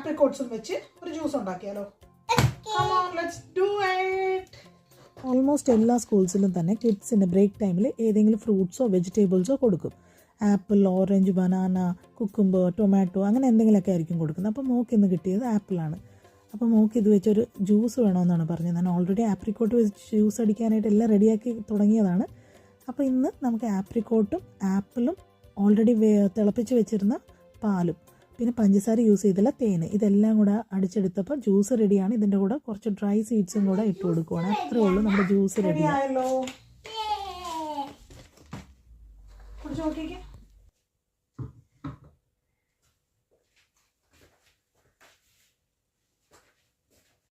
ആപ്രിക്കോട്ട്സും വെച്ച് ഒരു ജ്യൂസ് ഉണ്ടാക്കിയാലോ? Come on, let's do it. Almost എല്ലാ സ്കൂൾസിലും തന്നെ കിഡ്സിൻ്റെ ബ്രേക്ക് ടൈമിൽ ഏതെങ്കിലും ഫ്രൂട്ട്സോ വെജിറ്റബിൾസോ കൊടുക്കും. Apple, orange, banana, cucumber, tomato അങ്ങനെ എന്തെങ്കിലുമൊക്കെ ആയിരിക്കും കൊടുക്കുന്നത്. അപ്പോൾ മോക്ക് ഇന്ന് കിട്ടിയത് ആപ്പിളാണ്. അപ്പോൾ മോക്ക് ഇത് വെച്ചൊരു ജ്യൂസ് വേണമെന്നാണ് പറഞ്ഞത്. ഞാൻ ഓൾറെഡി ആപ്രിക്കോട്ട് വെച്ച് ജ്യൂസ് അടിക്കാനായിട്ട് എല്ലാം റെഡിയാക്കി തുടങ്ങിയതാണ്. അപ്പോൾ ഇന്ന് നമുക്ക് ആപ്രിക്കോട്ടും ആപ്പിളും ഓൾറെഡി തിളപ്പിച്ച് വെച്ചിരുന്ന പാലും പിന്നെ പഞ്ചസാര യൂസ് ചെയ്തില്ല, തേന്, ഇതെല്ലാം കൂടെ അടിച്ചെടുത്തപ്പോൾ ജ്യൂസ് റെഡിയാണ്. ഇതിൻ്റെ കൂടെ കുറച്ച് ഡ്രൈ സീഡ്സും കൂടെ ഇട്ട് കൊടുക്കുവാണ്. അത്രേ ഉള്ളൂ, നമ്മുടെ ജ്യൂസ് റെഡിയായല്ലോ. കുടിച്ചു നോക്കിക്കേ.